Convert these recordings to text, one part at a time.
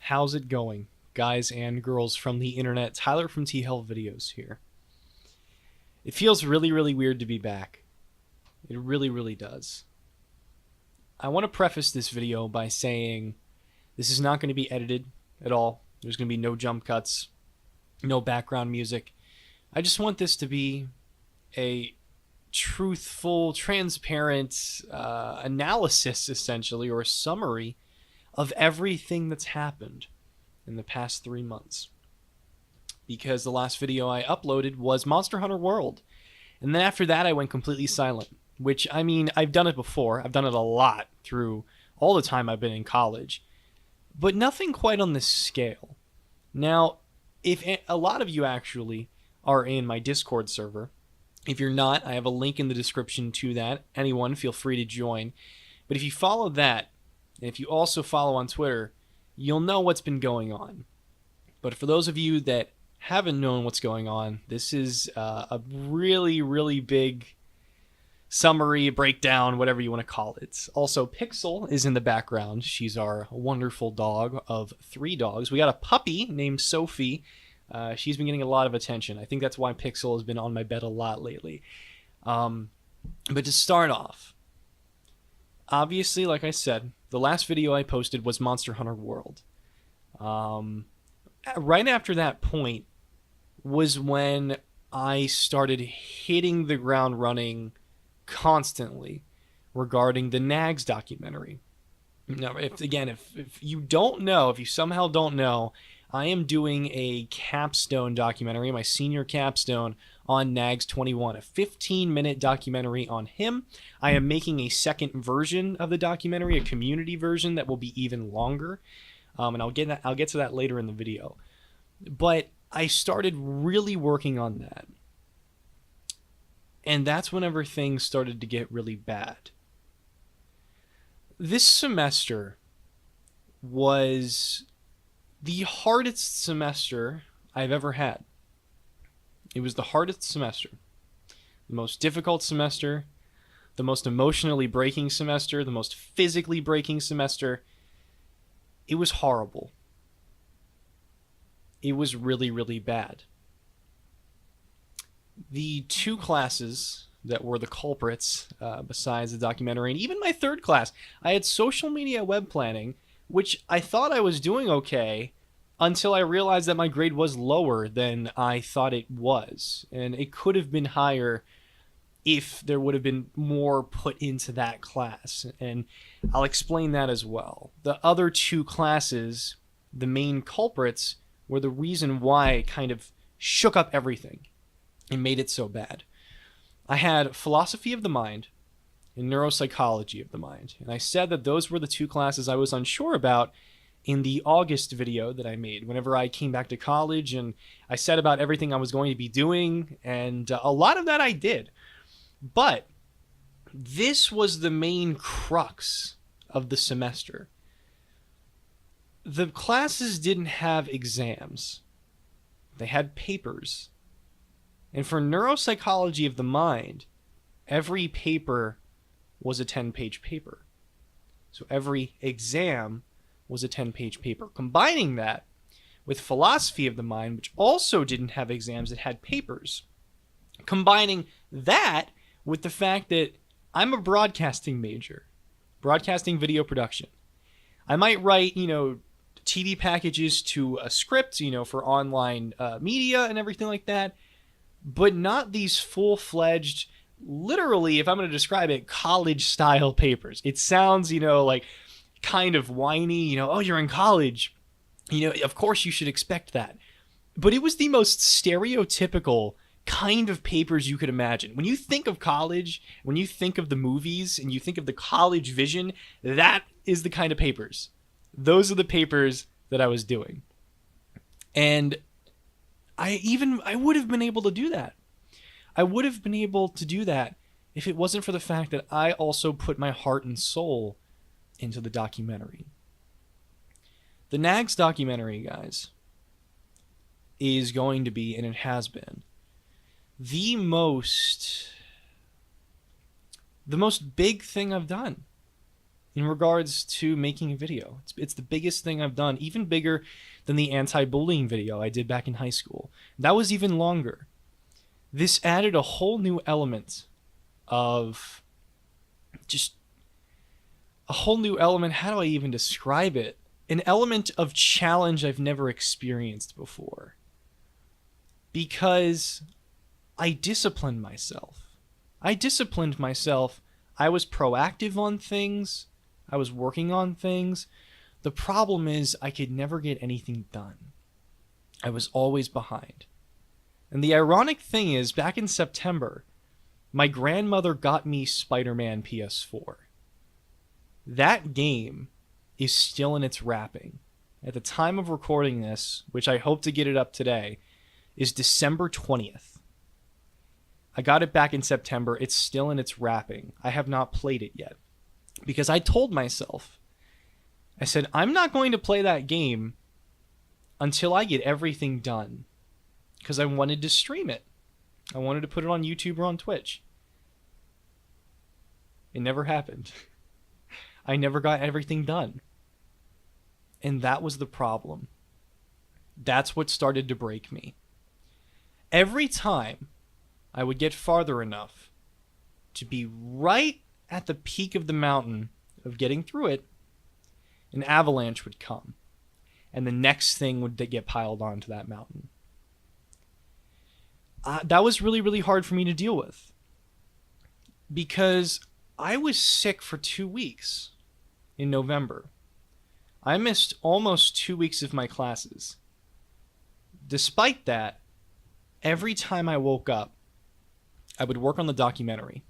How's it going, guys and girls from the internet? Tyler from Thelv videos here. It feels really, really weird to be back. It really, really does. I want to preface this video by saying this is not going to be edited at all. There's going to be no jump cuts, no background music. I just want this to be a truthful, transparent analysis, essentially, or a summary of everything that's happened in the past 3 months. Because the last video I uploaded was Monster Hunter World. And then after that, I went completely silent. Which, I mean, I've done it before. I've done it a lot through all the time I've been in college. But nothing quite on this scale. Now, if a lot of you actually are in my Discord server, if you're not, I have a link in the description to that. Anyone, feel free to join. But if you follow that, and if you also follow on Twitter, you'll know what's been going on. But for those of you that haven't known what's going on, this is a really, really big summary, breakdown, whatever you want to call it. Also, Pixel is in the background. She's our wonderful dog of 3 dogs. We got a puppy named Sophie. She's been getting a lot of attention. I think that's why Pixel has been on my bed a lot lately. But to start off, obviously, like I said, the last video I posted was Monster Hunter World. Right after that point was when I started hitting the ground running constantly regarding the Nags documentary. Now, if you don't know, if you somehow don't know, I am doing a capstone documentary, my senior capstone on Nags 21, a 15-minute documentary on him. I am making a second version of the documentary, a community version that will be even longer, and I'll get to that later in the video. But I started really working on that, and that's whenever things started to get really bad. This semester was the hardest semester I've ever had. It was the hardest semester, the most difficult semester, the most emotionally breaking semester, the most physically breaking semester. It was horrible. It was really, really bad. The 2 classes that were the culprits, besides the documentary, and even my 3rd class, I had social media web planning, which I thought I was doing okay until I realized that my grade was lower than I thought it was. And it could have been higher if there would have been more put into that class. And I'll explain that as well. The other 2 classes, the main culprits, were the reason why it kind of shook up everything and made it so bad. I had philosophy of the mind and neuropsychology of the mind. And I said that those were the 2 classes I was unsure about in the August video that I made whenever I came back to college, and I said about everything I was going to be doing, and a lot of that I did. But this was the main crux of the semester. The classes didn't have exams. They had papers. And for neuropsychology of the mind, every paper was a 10-page paper. So every exam was a 10-page paper. Combining that with philosophy of the mind, which also didn't have exams, it had papers. Combining that with the fact that I'm a broadcasting major, broadcasting video production. I might write, TV packages to a script, for online media and everything like that, but not these full-fledged, literally, if I'm going to describe it, college-style papers. It sounds, like kind of whiny, oh, you're in college. Of course you should expect that. But it was the most stereotypical kind of papers you could imagine. When you think of college, when you think of the movies, and you think of the college vision, that is the kind of papers. Those are the papers that I was doing. And I would have been able to do that. I would have been able to do that if it wasn't for the fact that I also put my heart and soul into the documentary. The Nags documentary, guys, is going to be, and it has been, the most big thing I've done. in regards to making a video. It's the biggest thing I've done, even bigger than the anti-bullying video I did back in high school. That was even longer. This added a whole new element of just a whole new element. How do I even describe it? An element of challenge I've never experienced before. Because I disciplined myself. I was proactive on things. I was working on things. The problem is I could never get anything done. I was always behind. And the ironic thing is, back in September, my grandmother got me Spider-Man PS4. That game is still in its wrapping. At the time of recording this, which I hope to get it up today, is December 20th. I got it back in September. It's still in its wrapping. I have not played it yet. Because I told myself, I said, I'm not going to play that game until I get everything done. Because I wanted to stream it. I wanted to put it on YouTube or on Twitch. It never happened. I never got everything done. And that was the problem. That's what started to break me. Every time I would get farther enough to be right at the peak of the mountain of getting through it, an avalanche would come. And the next thing would get piled onto that mountain. That was really, really hard for me to deal with. Because I was sick for 2 weeks in November. I missed almost 2 weeks of my classes. Despite that, every time I woke up, I would work on the documentary.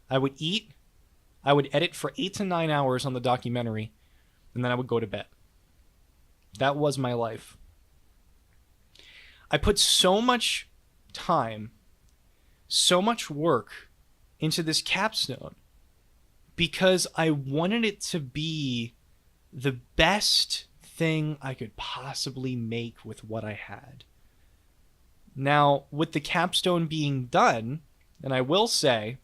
I would eat. I would edit for 8 to 9 hours on the documentary, and then I would go to bed. That was my life. I put so much time, so much work into this capstone because I wanted it to be the best thing I could possibly make with what I had. Now, with the capstone being done, and I will say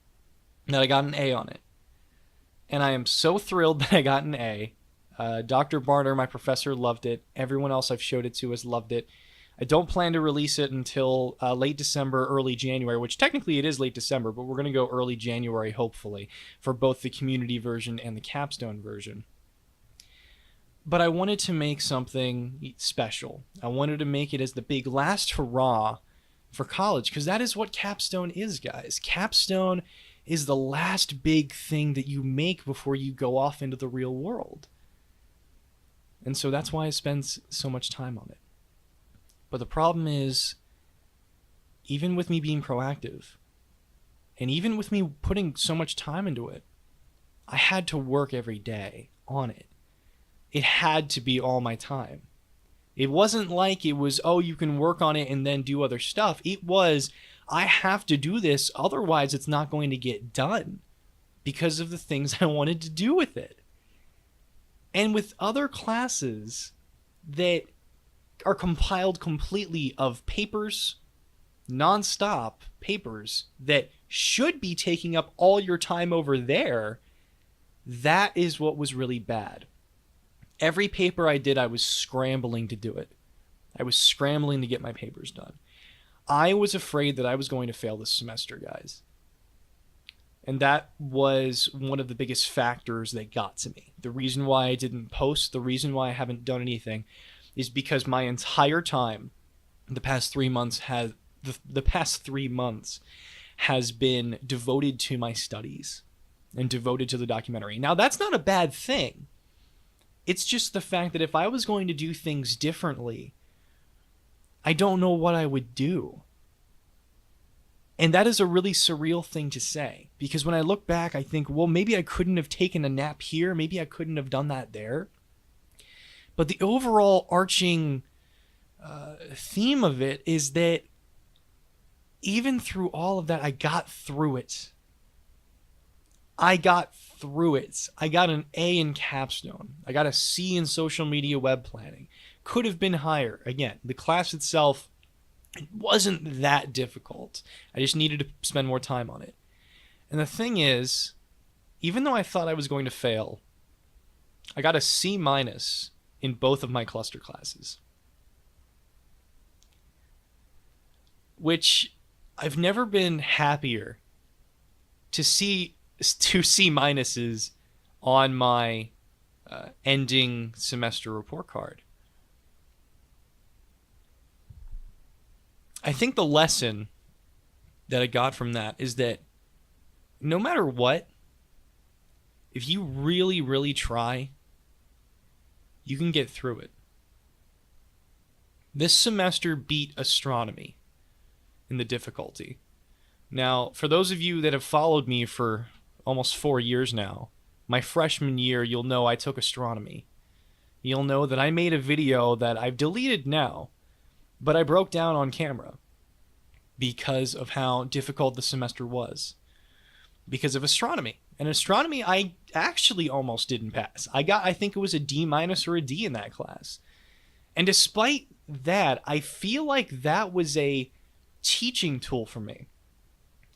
that I got an A on it, and I am so thrilled that I got an A. Dr. Barner, my professor, loved it. Everyone else I've showed it to has loved it. I don't plan to release it until late December, early January, which technically it is late December, but we're going to go early January, hopefully, for both the community version and the capstone version. But I wanted to make something special. I wanted to make it as the big last hurrah for college, because that is what capstone is, guys. Capstone is the last big thing that you make before you go off into the real world. And so that's why I spend so much time on it. But the problem is, even with me being proactive, and even with me putting so much time into it, I had to work every day on it. It had to be all my time. It wasn't like it was, oh, you can work on it and then do other stuff. It was, I have to do this, otherwise it's not going to get done because of the things I wanted to do with it. And with other classes that are compiled completely of papers, non-stop papers that should be taking up all your time over there, that is what was really bad. Every paper I did, I was scrambling to do it. I was scrambling to get my papers done. I was afraid that I was going to fail this semester, guys. And that was one of the biggest factors that got to me. The reason why I didn't post, the reason why I haven't done anything, is because my entire time, the past 3 months has been devoted to my studies and devoted to the documentary. Now, that's not a bad thing. It's just the fact that if I was going to do things differently, I don't know what I would do. And that is a really surreal thing to say, because when I look back, I think, well, maybe I couldn't have taken a nap here. Maybe I couldn't have done that there. But the overall arching theme of it is that even through all of that, I got through it. I got through it. I got an A in capstone. I got a C in social media web planning. Could have been higher. Again, the class itself, it wasn't that difficult. I just needed to spend more time on it. And the thing is, even though I thought I was going to fail, I got a C minus in both of my cluster classes, which I've never been happier to see two C minuses on my ending semester report card. I think the lesson that I got from that is that no matter what, if you really, really try, you can get through it. This semester beat astronomy in the difficulty. Now, for those of you that have followed me for almost 4 years now, my freshman year, you'll know I took astronomy. You'll know that I made a video that I've deleted now, but I broke down on camera because of how difficult the semester was. Because of astronomy. And astronomy, I actually almost didn't pass. I think it was a D minus or a D in that class. And despite that, I feel like that was a teaching tool for me.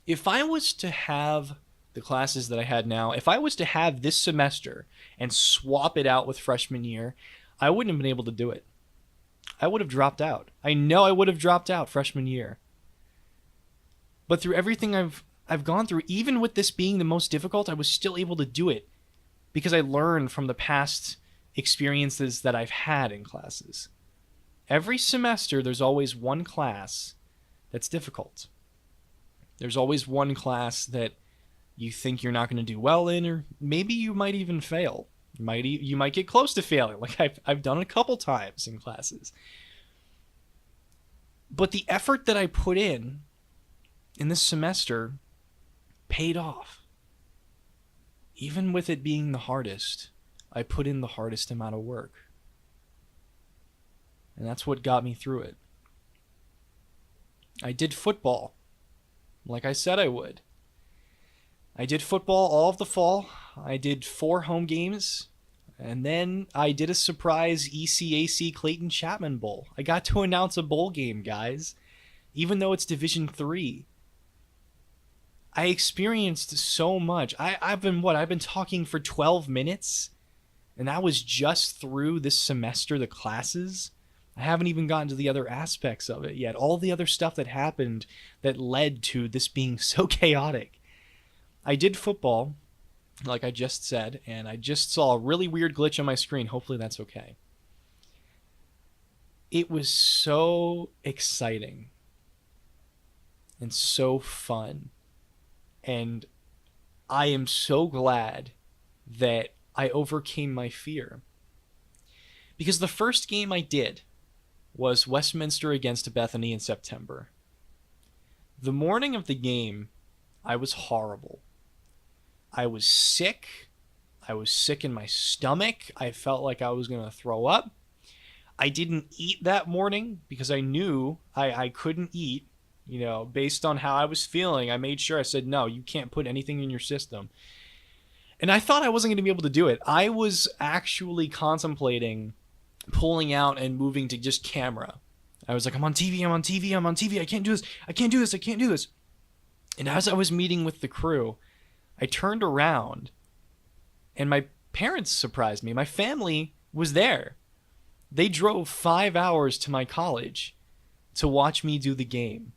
If I was to have the classes that I had now, if I was to have this semester and swap it out with freshman year, I wouldn't have been able to do it. I would have dropped out. I know I would have dropped out freshman year. But through everything I've gone through, even with this being the most difficult, I was still able to do it because I learned from the past experiences that I've had in classes. Every semester, there's always one class that's difficult. There's always one class that you think you're not going to do well in, or maybe you might even fail. You might get close to failing, like I've done a couple times in classes. But the effort that I put in this semester paid off. Even with it being the hardest, I put in the hardest amount of work. And that's what got me through it. I did football, like I said I would. I did football all of the fall. I did 4 home games. And then I did a surprise ECAC Clayton Chapman Bowl. I got to announce a bowl game, guys. Even though it's Division III. I experienced so much. I've been talking for 12 minutes? And that was just through this semester, the classes. I haven't even gotten to the other aspects of it yet. All the other stuff that happened that led to this being so chaotic. I did football, like I just said, and I just saw a really weird glitch on my screen. Hopefully that's okay. It was so exciting and so fun. And I am so glad that I overcame my fear. Because the first game I did was Westminster against Bethany in September. The morning of the game, I was horrible. I was sick. I was sick in my stomach. I felt like I was going to throw up. I didn't eat that morning because I knew I couldn't eat. You know, based on how I was feeling, I made sure I said, no, you can't put anything in your system. And I thought I wasn't going to be able to do it. I was actually contemplating pulling out and moving to just camera. I was like, I'm on TV, I can't do this. And as I was meeting with the crew, I turned around and my parents surprised me. My family was there. They drove 5 hours to my college to watch me do the game.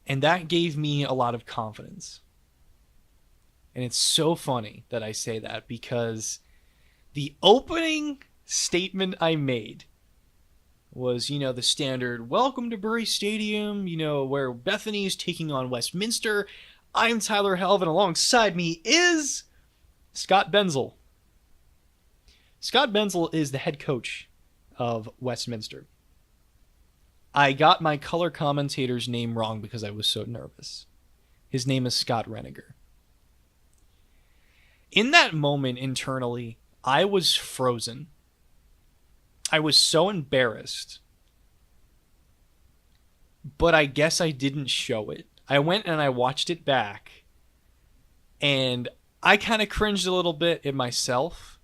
And that gave me a lot of confidence. And it's so funny that I say that because the opening statement I made was, the standard, welcome to Bury Stadium, where Bethany is taking on Westminster. I'm Tyler Thelv, and alongside me is Scott Benzel. Scott Benzel is the head coach of Westminster. I got my color commentator's name wrong because I was so nervous. His name is Scott Reniger. In that moment internally, I was frozen. I was so embarrassed. But I guess I didn't show it. I went and I watched it back. And I kind of cringed a little bit at myself.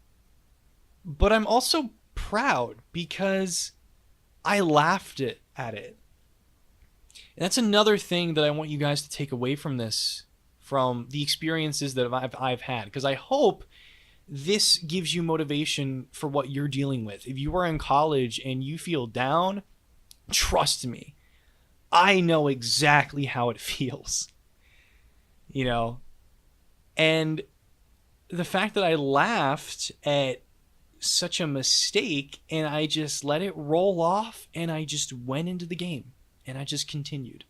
But I'm also proud because I laughed at it. And that's another thing that I want you guys to take away from this from the experiences that I've had, because I hope this gives you motivation for what you're dealing with. If you are in college and you feel down, trust me, I know exactly how it feels. You know, and the fact that I laughed at such a mistake and I just let it roll off and I just went into the game and I just continued.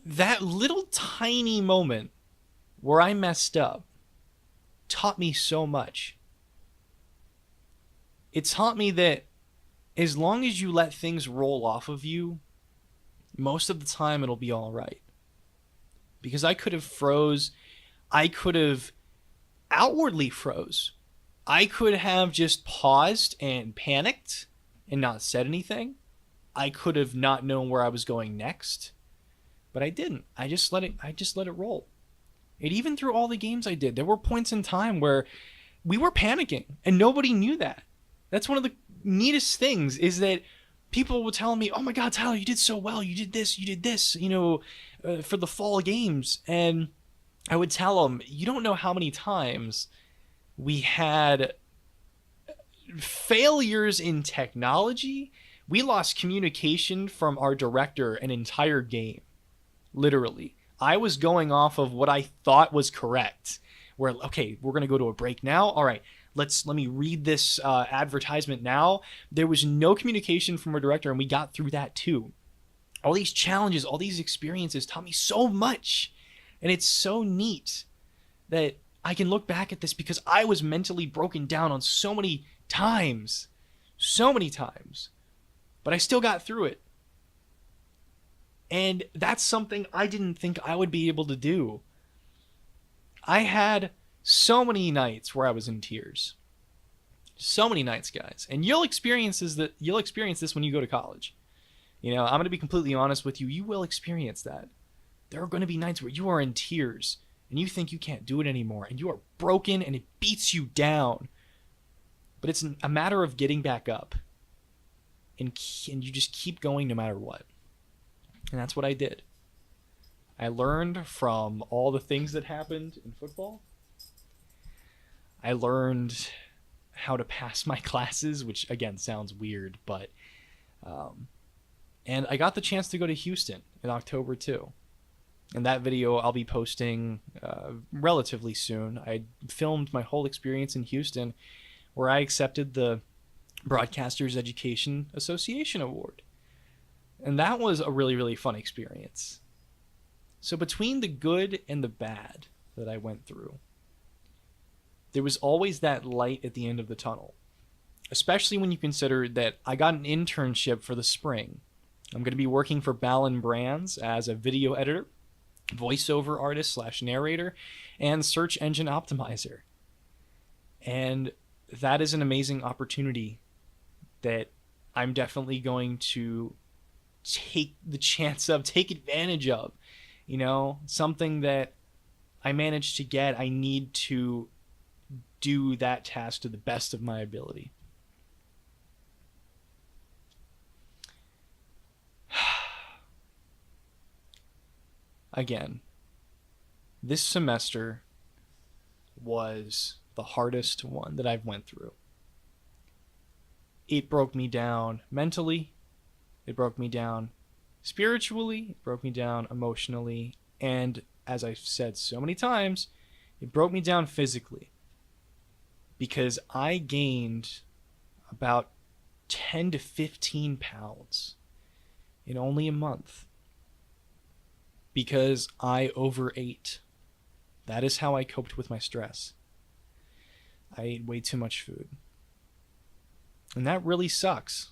That little tiny moment where I messed up taught me so much. It taught me that as long as you let things roll off of you, most of the time it'll be all right. Because I could have froze. I could have outwardly froze. I could have just paused and panicked and not said anything. I could have not known where I was going next. But I didn't. I just let it roll. And even through all the games I did, there were points in time where we were panicking and nobody knew that. That's one of the neatest things, is that people would tell me, "Oh my God, Tyler, you did so well. You did this, for the fall games." And I would tell them, "You don't know how many times we had failures in technology. We lost communication from our director an entire game, literally. I was going off of what I thought was correct. Where, okay, we're going to go to a break now. All right, let me read this advertisement now." There was no communication from our director, and we got through that too. All these challenges, all these experiences taught me so much. And it's so neat that I can look back at this, because I was mentally broken down on so many times. But I still got through it. And that's something I didn't think I would be able to do. I had so many nights where I was in tears. So many nights, guys. And you'll experience this when you go to college. I'm going to be completely honest with you. You will experience that. There are going to be nights where you are in tears and you think you can't do it anymore and you are broken and it beats you down. But it's a matter of getting back up. And you just keep going no matter what. And that's what I did. I learned from all the things that happened in football. I learned how to pass my classes, which again sounds weird, but and I got the chance to go to Houston in October too. And that video I'll be posting relatively soon. I filmed my whole experience in Houston, where I accepted the Broadcasters Education Association Award. And that was a really, really fun experience. So between the good and the bad that I went through, there was always that light at the end of the tunnel. Especially when you consider that I got an internship for the spring. I'm going to be working for Ballin Brands as a video editor, voiceover artist / narrator, and search engine optimizer. And that is an amazing opportunity that I'm definitely going to take advantage of. Something that I managed to get, I need to do that task to the best of my ability. Again, this semester was the hardest one that I've went through. It broke me down mentally, it broke me down spiritually, it broke me down emotionally, and as I've said so many times, it broke me down physically. Because I gained about 10 to 15 pounds in only a month. Because I overate. That is how I coped with my stress. I ate way too much food. And that really sucks.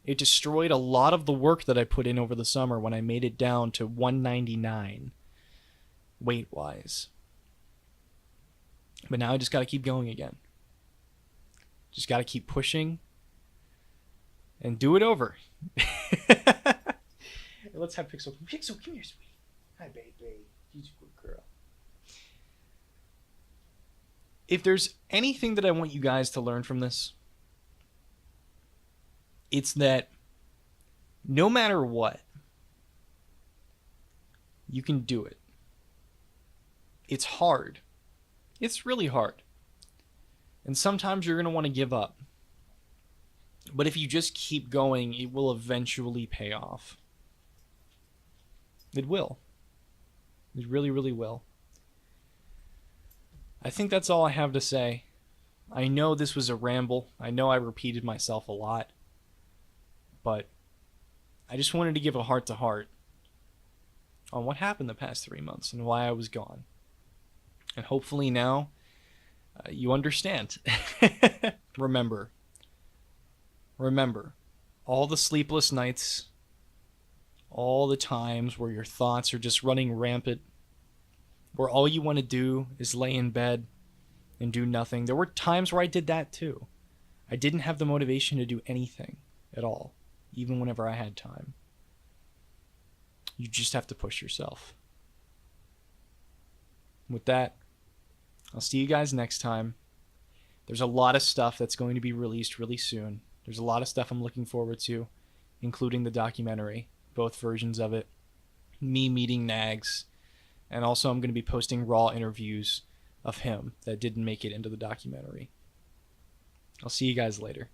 It destroyed a lot of the work that I put in over the summer when I made it down to 199 weight-wise. But now I just got to keep going again. Just got to keep pushing and do it over. Let's have Pixel. Pixel, come here, sweetie. Hi, baby. She's a good girl. If there's anything that I want you guys to learn from this, it's that no matter what, You can do it. It's hard. It's really hard. And sometimes you're going to want to give up. But if you just keep going, it will eventually pay off. It will. It really, really will. I think that's all I have to say. I know this was a ramble. I know I repeated myself a lot. But I just wanted to give a heart-to-heart on what happened the past 3 months and why I was gone. And hopefully now you understand. Remember, all the sleepless nights, all the times where your thoughts are just running rampant, where all you want to do is lay in bed and do nothing. There were times where I did that too. I didn't have the motivation to do anything at all, even whenever I had time. You just have to push yourself. With that, I'll see you guys next time. There's a lot of stuff that's going to be released really soon. There's a lot of stuff I'm looking forward to, including the documentary, both versions of it, me meeting Nags, and also I'm going to be posting raw interviews of him that didn't make it into the documentary. I'll see you guys later.